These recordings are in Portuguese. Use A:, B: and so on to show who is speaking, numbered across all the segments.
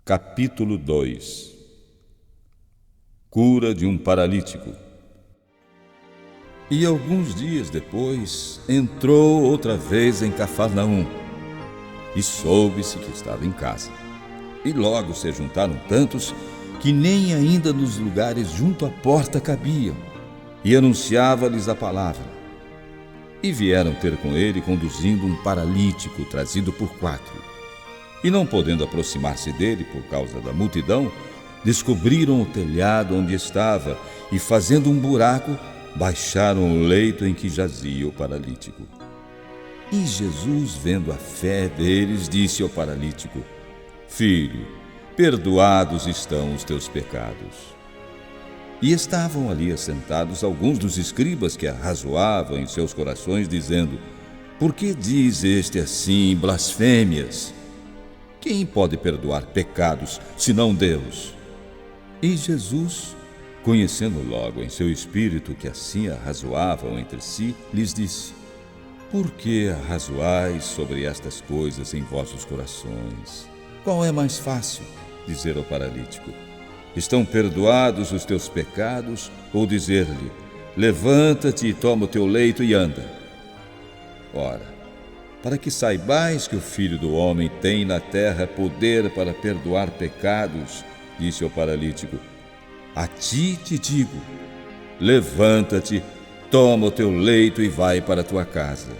A: Capítulo 2. Cura de um paralítico. E alguns dias depois, entrou outra vez em Cafarnaum, e soube-se que estava em casa. E logo se juntaram tantos, que nem ainda nos lugares junto à porta cabiam, e anunciava-lhes a palavra. E vieram ter com ele, conduzindo um paralítico, trazido por 4. E não podendo aproximar-se dele por causa da multidão, descobriram o telhado onde estava e, fazendo um buraco, baixaram o leito em que jazia o paralítico. E Jesus, vendo a fé deles, disse ao paralítico: Filho, perdoados estão os teus pecados. E estavam ali assentados alguns dos escribas que arrazoavam em seus corações, dizendo: Por que diz este assim blasfêmias? Quem pode perdoar pecados, senão Deus? E Jesus, conhecendo logo em seu espírito que assim arrazoavam entre si, lhes disse: Por que arrazoais sobre estas coisas em vossos corações? Qual é mais fácil? Dizer ao paralítico: Estão perdoados os teus pecados? Ou dizer-lhe: Levanta-te e toma o teu leito e anda? Ora, para que saibais que o Filho do Homem tem na terra poder para perdoar pecados, disse ao paralítico: A ti te digo, levanta-te, toma o teu leito e vai para a tua casa.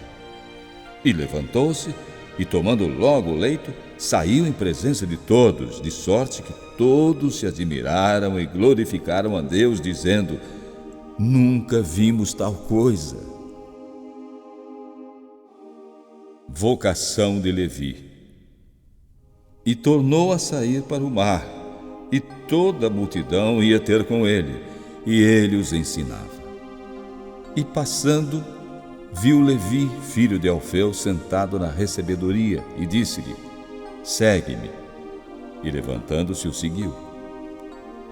A: E levantou-se, e tomando logo o leito, saiu em presença de todos, de sorte que todos se admiraram e glorificaram a Deus, dizendo: Nunca vimos tal coisa. Vocação de Levi. E tornou a sair para o mar, e toda a multidão ia ter com ele, e ele os ensinava. E passando, viu Levi, filho de Alfeu, sentado na recebedoria, e disse-lhe: Segue-me. E levantando-se o seguiu.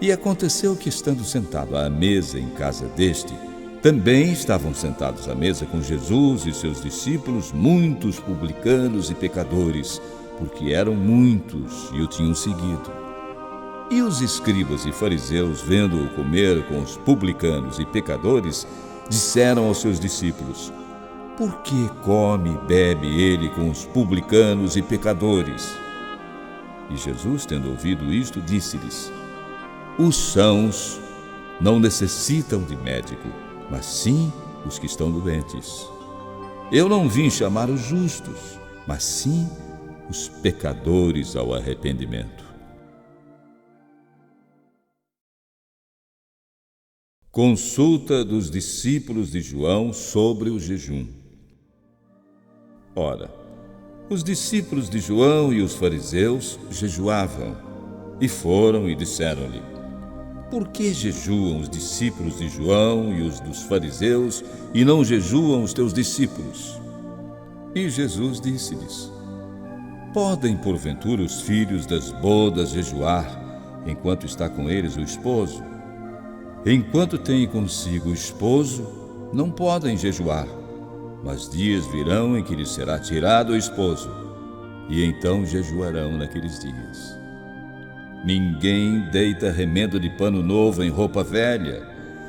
A: E aconteceu que, estando sentado à mesa em casa deste, também estavam sentados à mesa com Jesus e seus discípulos muitos publicanos e pecadores, porque eram muitos e o tinham seguido. E os escribas e fariseus, vendo-o comer com os publicanos e pecadores, disseram aos seus discípulos: Por que come e bebe ele com os publicanos e pecadores? E Jesus, tendo ouvido isto, disse-lhes: Os sãos não necessitam de médico, mas sim os que estão doentes. Eu não vim chamar os justos, mas sim os pecadores ao arrependimento. Consulta dos discípulos de João sobre o jejum. Ora, os discípulos de João e os fariseus jejuavam, e foram e disseram-lhe: Por que jejuam os discípulos de João e os dos fariseus, e não jejuam os teus discípulos? E Jesus disse-lhes: Podem, porventura, os filhos das bodas jejuar, enquanto está com eles o esposo? Enquanto têm consigo o esposo, não podem jejuar, mas dias virão em que lhes será tirado o esposo, e então jejuarão naqueles dias. Ninguém deita remendo de pano novo em roupa velha.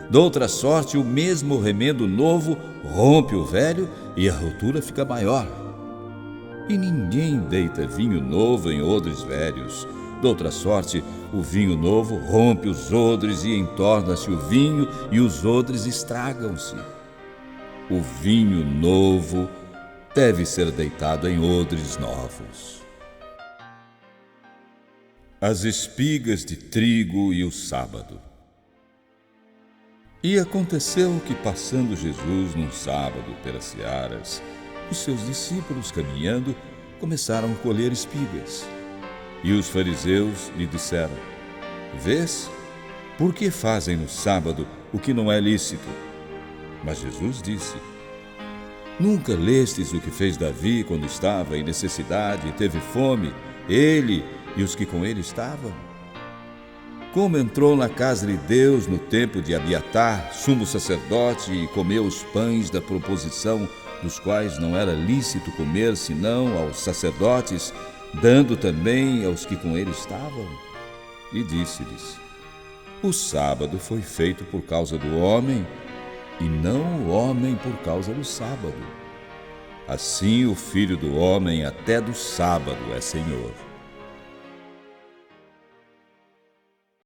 A: Doutra sorte, o mesmo remendo novo rompe o velho e a rotura fica maior. E ninguém deita vinho novo em odres velhos. Doutra sorte, o vinho novo rompe os odres e entorna-se o vinho e os odres estragam-se. O vinho novo deve ser deitado em odres novos. As espigas de trigo e o sábado. E aconteceu que, passando Jesus num sábado pelas searas, os seus discípulos, caminhando, começaram a colher espigas. E os fariseus lhe disseram: Vês, por que fazem no sábado o que não é lícito? Mas Jesus disse: Nunca lestes o que fez Davi quando estava em necessidade e teve fome, ele e os que com ele estavam? Como entrou na casa de Deus no tempo de Abiatar, sumo sacerdote, e comeu os pães da proposição, dos quais não era lícito comer senão aos sacerdotes, dando também aos que com ele estavam. E disse-lhes: O sábado foi feito por causa do homem, e não o homem por causa do sábado. Assim o Filho do Homem até do sábado é Senhor.